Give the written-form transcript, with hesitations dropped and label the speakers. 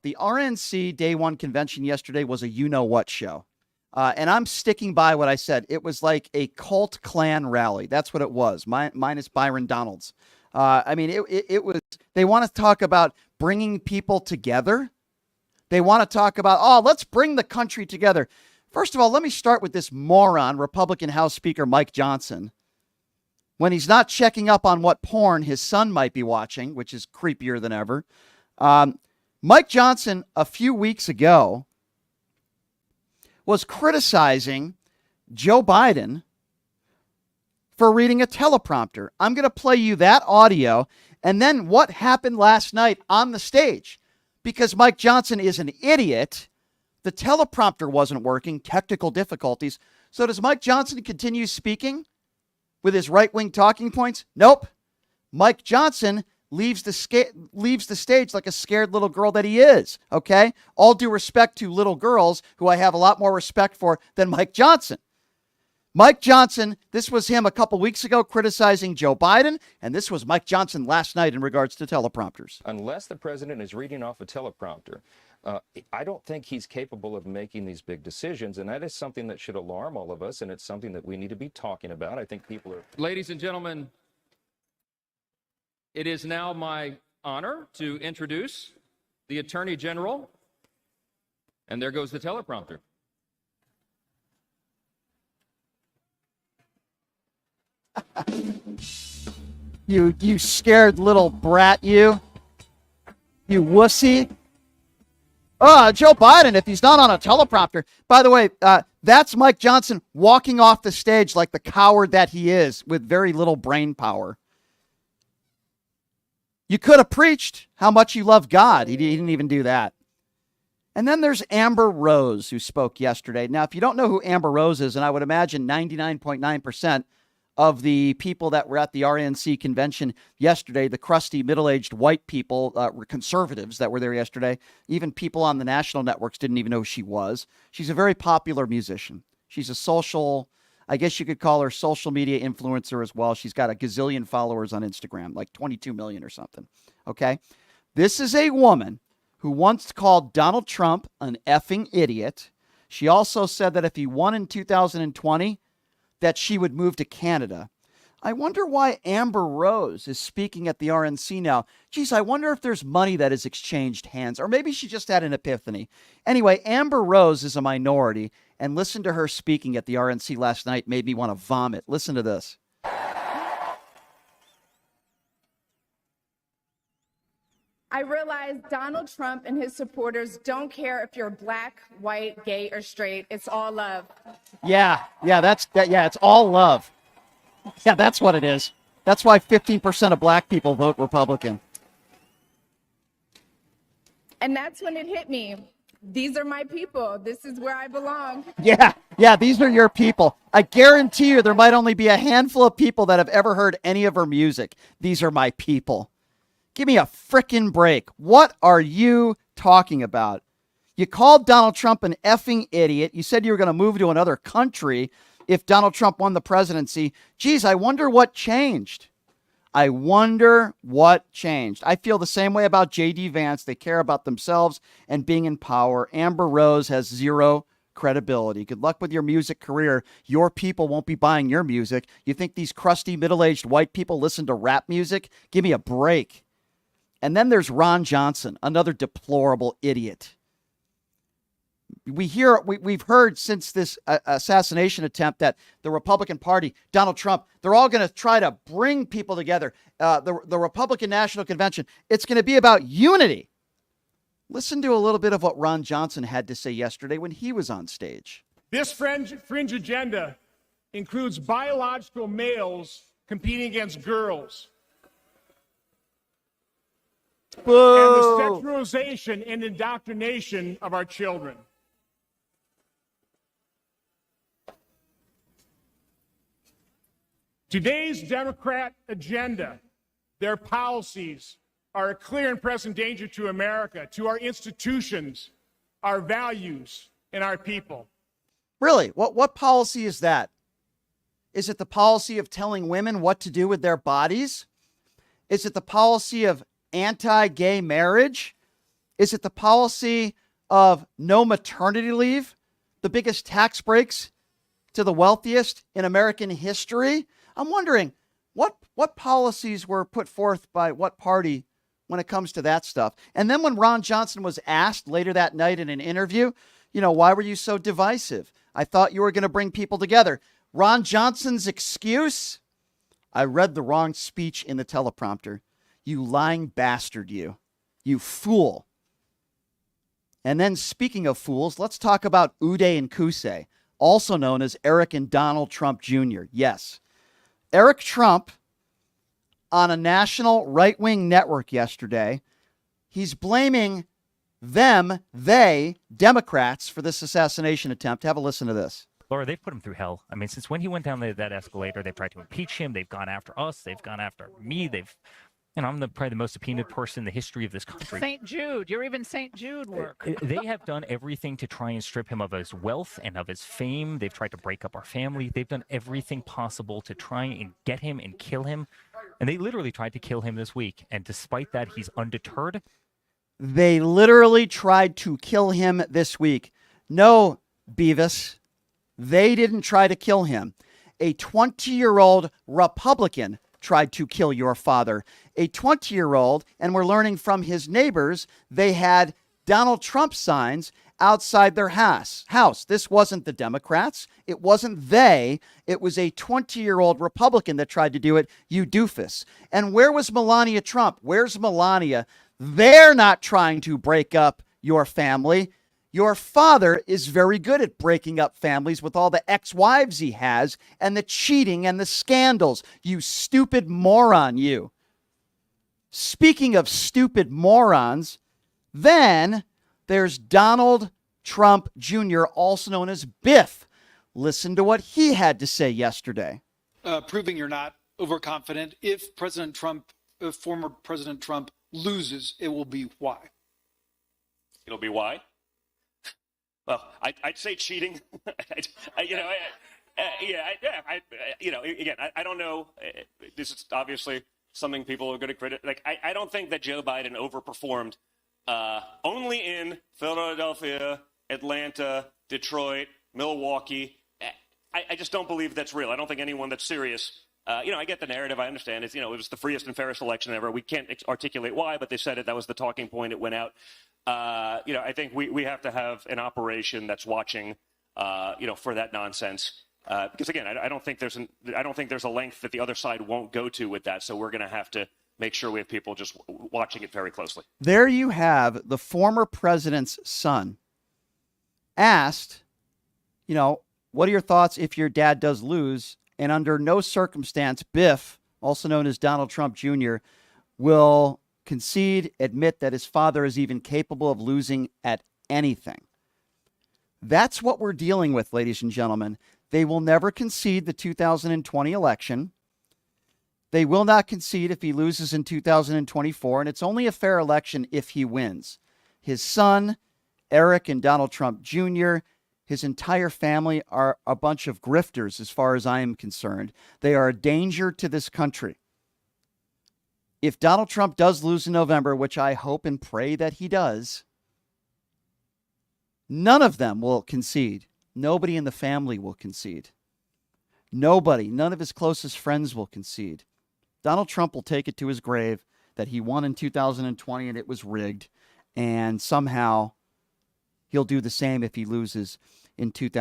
Speaker 1: The RNC Day 1 convention yesterday was a you-know-what show. And I'm sticking by what I said. It was like a cult clan rally. That's what it was, minus Byron Donalds. It was, they want to talk about bringing people together. They want to talk about, let's bring the country together. First of all, let me start with this moron, Republican House Speaker Mike Johnson. When he's not checking up on what porn his son might be watching, which is creepier than ever. Mike Johnson, a few weeks ago, was criticizing Joe Biden for reading a teleprompter. I'm going to play you that audio and then what happened last night on the stage. Because Mike Johnson is an idiot, the teleprompter wasn't working, technical difficulties. So does Mike Johnson continue speaking with his right-wing talking points? Nope. Mike Johnson leaves the stage like a scared little girl that he is, okay? All due respect to little girls who I have a lot more respect for than Mike Johnson. Mike Johnson, this was him a couple weeks ago criticizing Joe Biden, and this was Mike Johnson last night in regards to teleprompters.
Speaker 2: Unless the president is reading off a teleprompter, I don't think he's capable of making these big decisions, and that is something that should alarm all of us, and it's something that we need to be talking about. I think people are...
Speaker 3: Ladies and gentlemen, it is now my honor to introduce the Attorney General, and there goes the teleprompter.
Speaker 1: You scared little brat, you wussy. Joe Biden, if he's not on a teleprompter. By the way, that's Mike Johnson walking off the stage like the coward that he is with very little brain power. You could have preached how much you love God. He didn't even do that. And then there's Amber Rose, who spoke yesterday. Now, if you don't know who Amber Rose is, and I would imagine 99.9% of the people that were at the RNC convention yesterday, the crusty, middle-aged white people, were conservatives that were there yesterday. Even people on the national networks didn't even know who she was. She's a very popular musician. She's a social, I guess you could call her social media influencer as well. She's got a gazillion followers on Instagram, like 22 million or something. Okay. This is a woman who once called Donald Trump an effing idiot. She also said that if he won in 2020, that she would move to Canada. I wonder why Amber Rose is speaking at the RNC now. Geez, I wonder if there's money that has exchanged hands, or maybe she just had an epiphany. Anyway, Amber Rose is a minority, and listen to her speaking at the RNC last night made me want to vomit. Listen to this.
Speaker 4: I realize Donald Trump and his supporters don't care if you're black, white, gay, or straight. It's all love.
Speaker 1: Yeah, it's all love. Yeah, that's what it is. That's why 15% of black people vote Republican.
Speaker 4: And that's when it hit me. These are my people. This is where I belong.
Speaker 1: Yeah, these are your people. I guarantee you there might only be a handful of people that have ever heard any of her music. These are my people. Give me a frickin' break. What are you talking about? You called Donald Trump an effing idiot. You said you were going to move to another country if Donald Trump won the presidency. Geez, I wonder what changed. I feel the same way about J.D. Vance. They care about themselves and being in power. Amber Rose has zero credibility. Good luck with your music career. Your people won't be buying your music. You think these crusty, middle-aged white people listen to rap music? Give me a break. And then there's Ron Johnson, another deplorable idiot. We've heard since this assassination attempt that the Republican Party, Donald Trump, they're all going to try to bring people together. The Republican National Convention, it's going to be about unity. Listen to a little bit of what Ron Johnson had to say yesterday when he was on stage.
Speaker 5: This fringe agenda includes biological males competing against girls.
Speaker 1: Whoa.
Speaker 5: And the sexualization and indoctrination of our children. Today's Democrat agenda, their policies, are a clear and present danger to America, to our institutions, our values, and our people.
Speaker 1: Really? What policy is that? Is it the policy of telling women what to do with their bodies? Is it the policy of anti-gay marriage? Is it the policy of no maternity leave, the biggest tax breaks to the wealthiest in American history? I'm wondering what policies were put forth by what party when it comes to that stuff. And then when Ron Johnson was asked later that night in an interview, why were you so divisive? I thought you were going to bring people together. Ron Johnson's excuse? I read the wrong speech in the teleprompter. You lying bastard, you fool. And then speaking of fools, let's talk about Uday and Kuse, also known as Eric and Donald Trump Jr. Yes. Eric Trump, on a national right-wing network yesterday, he's blaming they, Democrats, for this assassination attempt. Have a listen to this.
Speaker 6: Laura, they've put him through hell. I mean, since when he went down that escalator, they've tried to impeach him. They've gone after us. They've gone after me. I'm probably the most subpoenaed person in the history of this country.
Speaker 7: St. Jude. You're even St. Jude work.
Speaker 6: They have done everything to try and strip him of his wealth and of his fame. They've tried to break up our family. They've done everything possible to try and get him and kill him. And they literally tried to kill him this week. And despite that, he's undeterred.
Speaker 1: They literally tried to kill him this week. No, Beavis, they didn't try to kill him. A 20-year-old Republican tried to kill your father. A 20-year-old, and we're learning from his neighbors, they had Donald Trump signs outside their house. This wasn't the Democrats. It wasn't they. It was a 20-year-old Republican that tried to do it, you doofus. And where was Melania Trump? Where's Melania? They're not trying to break up your family. Your father is very good at breaking up families with all the ex-wives he has and the cheating and the scandals. You stupid moron, you. Speaking of stupid morons, then there's Donald Trump Jr., also known as Biff. Listen to what he had to say yesterday.
Speaker 8: Proving you're not overconfident. If former President Trump loses, it will be why?
Speaker 9: It'll be why? Well, I'd say cheating. I don't know. This is obviously something people are going to criticize. I don't think that Joe Biden overperformed only in Philadelphia, Atlanta, Detroit, Milwaukee. I just don't believe that's real. I don't think anyone that's serious. I get the narrative. I understand it. It was the freest and fairest election ever. We can't articulate why, but they said it. That was the talking point. It went out. I think we have to have an operation that's watching, for that nonsense. Because again, I don't think there's a length that the other side won't go to with that. So we're going to have to make sure we have people just watching it very closely.
Speaker 1: There you have the former president's son asked, what are your thoughts if your dad does lose? And under no circumstance, Biff, also known as Donald Trump Jr., will admit that his father is even capable of losing at anything. That's what we're dealing with, ladies and gentlemen. They will never concede the 2020 election. They will not concede if he loses in 2024, and it's only a fair election if he wins. His son, Eric and Donald Trump Jr., his entire family are a bunch of grifters as far as I am concerned. They are a danger to this country. If Donald Trump does lose in November, which I hope and pray that he does, none of them will concede. Nobody in the family will concede. Nobody, none of his closest friends will concede. Donald Trump will take it to his grave that he won in 2020 and it was rigged. And somehow he'll do the same if he loses in 2020.